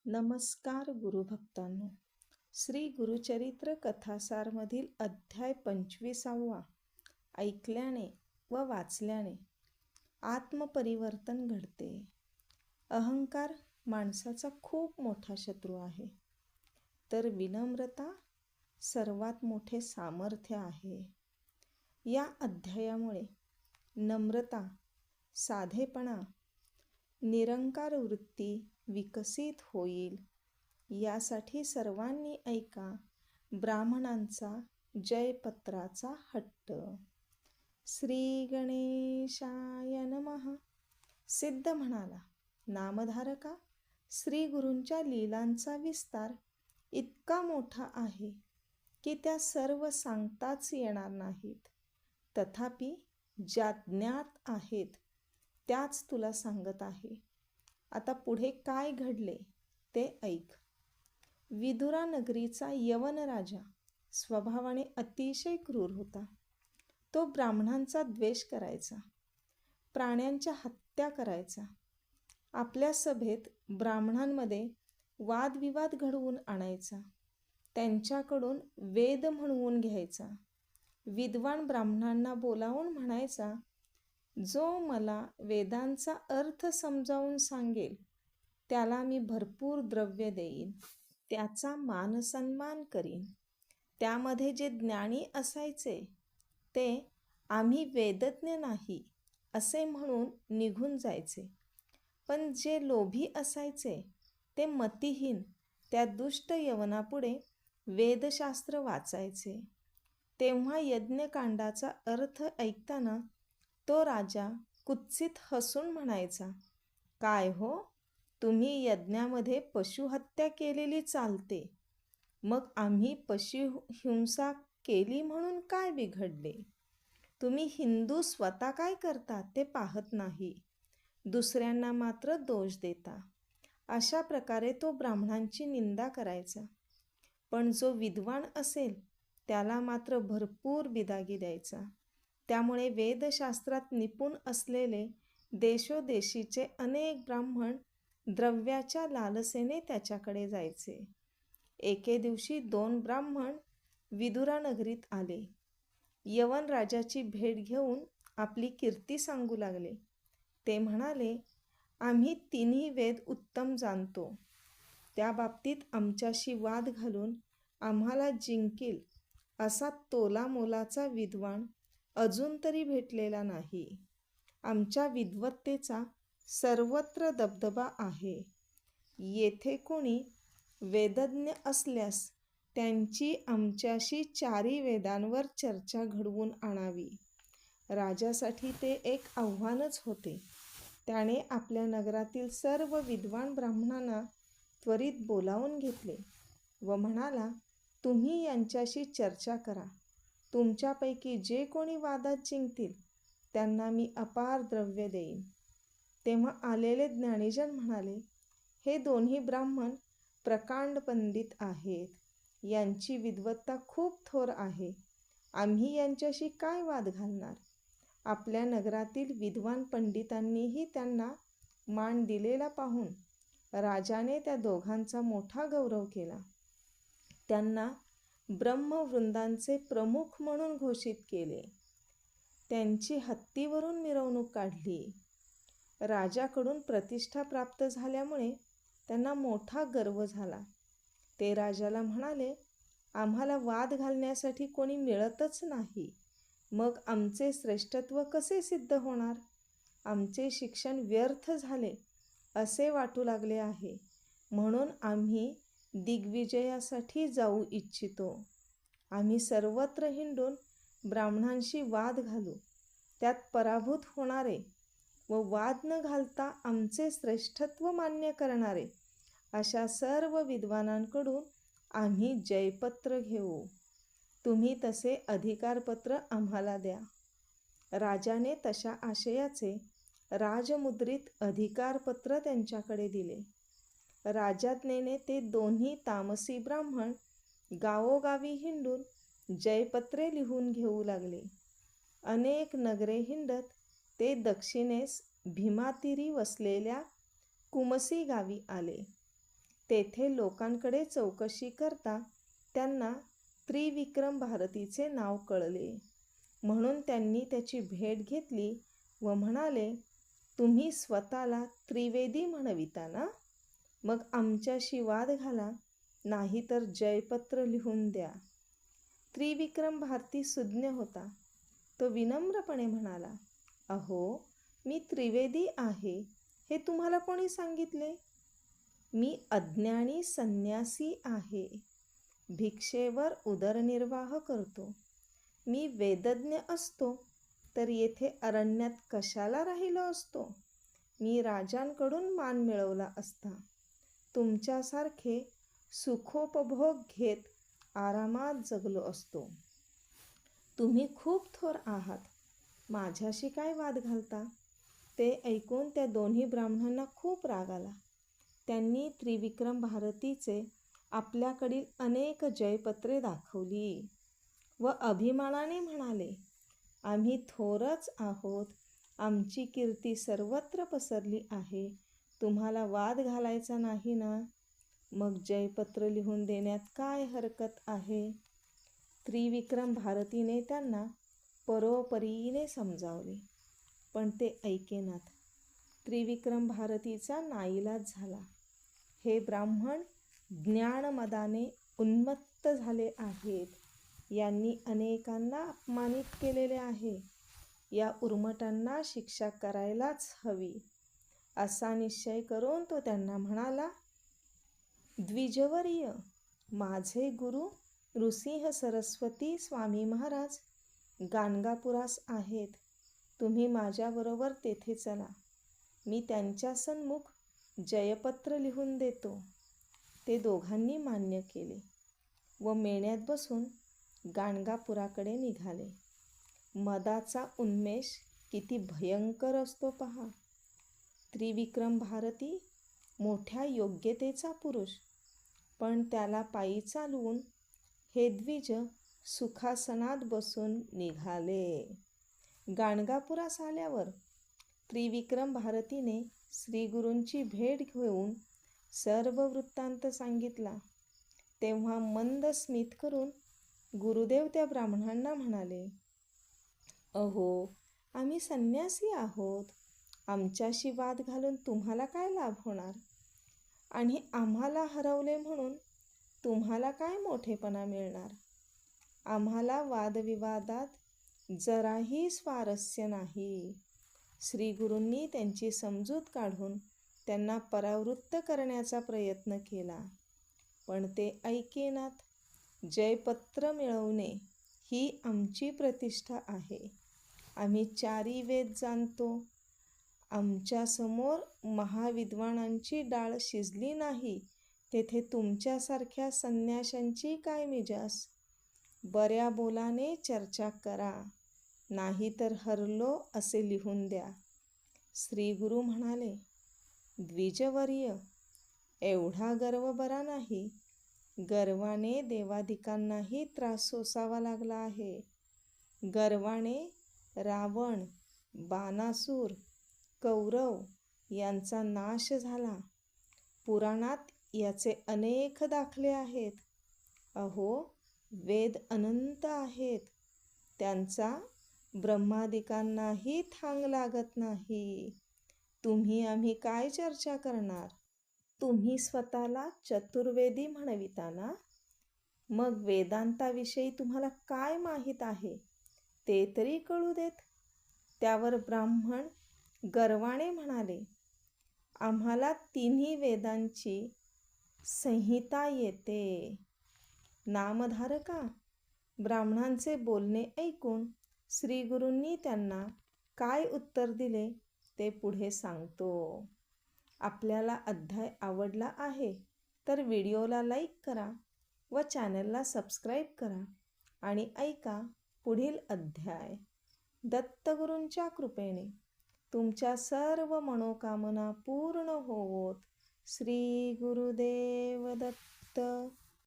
नमस्कार गुरुभक्तांनो. श्री गुरुचरित्र कथासारमधील अध्याय 25वा. ऐकल्याने व वाचल्याने आत्मपरिवर्तन घडते. अहंकार माणसाचा खूप मोठा शत्रू आहे, तर विनम्रता सर्वात मोठे सामर्थ्य आहे. या अध्यायामुळे नम्रता, साधेपणा, निरंकार वृत्ती विकसित होईल. यासाठी सर्वांनी ऐका ब्राह्मणांचा जयपत्राचा हट्ट. श्री गणेशाय नमः. सिद्ध म्हणाला, नामधारका, श्री गुरूंच्या लीलांचा विस्तार इतका मोठा आहे की त्या सर्व सांगताच येणार नाहीत. तथापि ज्या ज्ञात आहेत त्याच तुला सांगत आहे. आता पुढे काय घडले ते ऐक. विदुरा नगरीचा यवन राजा स्वभावाने अतिशय क्रूर होता. तो ब्राह्मणांचा द्वेष करायचा, प्राण्यांच्या हत्या करायचा. आपल्या सभेत ब्राह्मणांमध्ये वादविवाद घडवून आणायचा. त्यांच्याकडून वेद म्हणवून घ्यायचा. विद्वान ब्राह्मणांना बोलावून म्हणायचा, जो मला वेदांचा अर्थ समजावून सांगेल त्याला मी भरपूर द्रव्य देईन, त्याचा मानसन्मान करीन. त्यामध्ये जे ज्ञानी असायचे ते आम्ही वेदज्ञ नाही असे म्हणून निघून जायचे, पण जे लोभी असायचे ते मतिहीन त्या दुष्ट यवनापुढे वेदशास्त्र वाचायचे. तेव्हा यज्ञकांडाचा अर्थ ऐकताना तो राजा कुत्सित हसून म्हणायचा, काय हो, तुम्ही यज्ञामध्ये पशुहत्या केलेली चालते, मग आम्ही पशुहिंसा केली म्हणून काय बिघडले? तुम्ही हिंदू स्वतः काय करता ते पाहत नाही, दुसऱ्यांना मात्र दोष देता. अशा प्रकारे तो ब्राह्मणांची निंदा करायचा. पण जो विद्वान असेल त्याला मात्र भरपूर बिदागी द्यायचा. त्यामुळे वेदशास्त्रात निपुण असलेले देशोदेशीचे अनेक ब्राह्मण द्रव्याच्या लालसेने त्याच्याकडे जायचे. एके दिवशी 2 ब्राह्मण विदुरा नगरीत आले. यवन राजाची भेट घेऊन आपली कीर्ती सांगू लागले. ते म्हणाले, आम्ही 3ही वेद उत्तम जाणतो. त्या बाबतीत आमच्याशी वाद घालून आम्हाला जिंकील असा तोलामोलाचा विद्वान अजून तरी भेटलेला नाही. आमच्या विद्वत्तेचा सर्वत्र दबदबा आहे. येथे कोणी वेदज्ञ असल्यास त्यांची आमच्याशी 4ही वेदांवर चर्चा घडवून आणावी. राजासाठी ते एक आव्हानच होते. त्याने आपल्या नगरातील सर्व विद्वान ब्राह्मणांना त्वरित बोलावून घेतले व म्हणाला, तुम्ही यांच्याशी चर्चा करा. तुमच्यापैकी जे कोणी वादात जिंकतील त्यांना मी अपार द्रव्य देईन. तेव्हा आलेले ज्ञानीजन म्हणाले, हे 2ही ब्राह्मण प्रकांड पंडित आहेत. यांची विद्वत्ता खूप थोर आहे. आम्ही यांच्याशी काय वाद घालणार? आपल्या नगरातील विद्वान पंडितांनीही त्यांना मान दिलेला पाहून राजाने त्या दोघांचा मोठा गौरव केला. त्यांना ब्रह्मवृंदांचे प्रमुख म्हणून घोषित केले. त्यांची हत्तीवरून मिरवणूक काढली. राजाकडून प्रतिष्ठा प्राप्त झाल्यामुळे त्यांना मोठा गर्व झाला. ते राजाला म्हणाले, आम्हाला वाद घालण्यासाठी कोणी मिळतच नाही, मग आमचे श्रेष्ठत्व कसे सिद्ध होणार? आमचे शिक्षण व्यर्थ झाले असे वाटू लागले आहे, म्हणून आम्ही दिग्विजयासाठी जाऊ इच्छितो. आम्ही सर्वत्र हिंडून ब्राह्मणांशी वाद घालू. त्यात पराभूत होणारे व वाद न घालता आमचे श्रेष्ठत्व मान्य करणारे अशा सर्व विद्वानांकडून आम्ही जयपत्र घेऊ. तुम्ही तसे अधिकारपत्र आम्हाला द्या. राजाने तशा आशयाचे राजमुद्रित अधिकारपत्र त्यांच्याकडे दिले. राजाज्ञेने ते 2ही तामसी ब्राह्मण गावोगावी हिंडून जयपत्रे लिहून घेऊ लागले. अनेक नगरे हिंडत ते दक्षिणेस भीमातीरी वसलेल्या कुमसी गावी आले. तेथे लोकांकडे चौकशी करता त्यांना त्रिविक्रम भारतीचे नाव कळले. म्हणून त्यांनी त्याची भेट घेतली व म्हणाले, तुम्ही स्वतःला त्रिवेदी म्हणविता ना? मग आमच्याशी वाद घाला, नाही तर जयपत्र लिहून द्या. त्रिविक्रम भारती सुज्ञ होता. तो विनम्रपणे म्हणाला, अहो, मी त्रिवेदी आहे हे तुम्हाला कोणी सांगितले? मी अज्ञानी संन्यासी आहे. भिक्षेवर उदरनिर्वाह करतो. मी वेदज्ञ असतो तर येथे अरण्यात कशाला राहिलो असतो? मी राजांकडून मान मिळवला असता. तुमच्यासारखे सुखोपभोग घेत आरामात जगलो असतो. तुम्ही खूप थोर आहात, माझ्याशी काय वाद घालता? ते ऐकून त्या दोन्ही ब्राह्मणांना खूप राग आला. त्यांनी त्रिविक्रम भारतीचे आपल्याकडील अनेक जयपत्रे दाखवली व अभिमानाने म्हणाले, आम्ही थोरच आहोत. आमची कीर्ती सर्वत्र पसरली आहे. तुम्हाला वाद घालायचा नाही ना? मग जयपत्र लिहून देण्यात काय हरकत आहे? त्रिविक्रम भारतीने त्यांना परोपरीने समजावले, पण ते ऐकेनात. त्रिविक्रम भारतीचा नाईलाज झाला. हे ब्राह्मण ज्ञानमदाने उन्मत्त झाले आहेत. यांनी अनेकांना अपमानित केलेले आहे. या उर्मटांना शिक्षा करायलाच हवी. असा निश्चय करून तो त्यांना म्हणाला, द्विजवर्य, माझे गुरु नृसिंह सरस्वती स्वामी महाराज गाणगापुरास आहेत. तुम्ही माझ्याबरोबर तेथे चला. मी त्यांच्या सन्मुख जयपत्र लिहून देतो. ते दोघांनी मान्य केले व मेण्यात बसून गाणगापुराकडे निघाले. मदाचा उन्मेष किती भयंकर असतो पहा. त्रिविक्रम भारती मोठ्या योग्यतेचा पुरुष, पण त्याला पायी चालवून हे द्विज सुखासनात बसून निघाले. गाणगापुरास आल्यावर त्रिविक्रम भारतीने श्रीगुरूंची भेट घेऊन सर्व वृत्तांत सांगितला. तेव्हा मंद स्मित करून गुरुदेव त्या ब्राह्मणांना म्हणाले, अहो, आम्ही संन्यासी आहोत. आमच्याशी वाद घालून तुम्हाला काय लाभ होणार? आणि आम्हाला हरवले म्हणून तुम्हाला काय मोठेपणा मिळणार? आम्हाला वादविवादात जराही स्वारस्य नाही. श्रीगुरूंनी त्यांची समजूत काढून त्यांना परावृत्त करण्याचा प्रयत्न केला, पण ते ऐकेनात. जयपत्र मिळवणे ही आमची प्रतिष्ठा आहे. आम्ही 4 वेद जाणतो. आमच्यासमोर महाविद्वानांची डाळ शिजली नाही, तेथे तुमच्यासारख्या संन्याशांची काय मिजास? बऱ्या बोलाने चर्चा करा, नाही तर हरलो असे लिहून द्या. श्रीगुरु म्हणाले, द्विजवर्य, एवढा गर्व बरा नाही. गर्वाने देवादिकांनाही त्रास सोसावा लागला आहे. गर्वाने रावण, बाणासूर, कौरव यांचा नाश झाला. पुराणात याचे अनेक दाखले आहेत. अहो, वेद अनंत आहेत. त्यांचा ब्रह्मादिकांनाही थांग लागत नाही. तुम्ही आम्ही काय चर्चा करणार? तुम्ही स्वतःला चतुर्वेदी म्हणविता ना? मग वेदांताविषयी तुम्हाला काय माहीत आहे ते तरी कळू देत. त्यावर ब्राह्मण गर्वाने म्हणाले, आम्हाला 3 वेदांची संहिता येते. नामधारका, ब्राह्मणांचे बोलणे ऐकून श्रीगुरूंनी त्यांना काय उत्तर दिले ते पुढे सांगतो. आपल्याला अध्याय आवडला आहे तर व्हिडिओला लाईक करा व चॅनलला सबस्क्राईब करा आणि ऐका पुढील अध्याय. दत्तगुरूंच्या कृपेने तुमच्या सर्व मनोकामना पूर्ण होवोत. श्री गुरुदेव दत्त.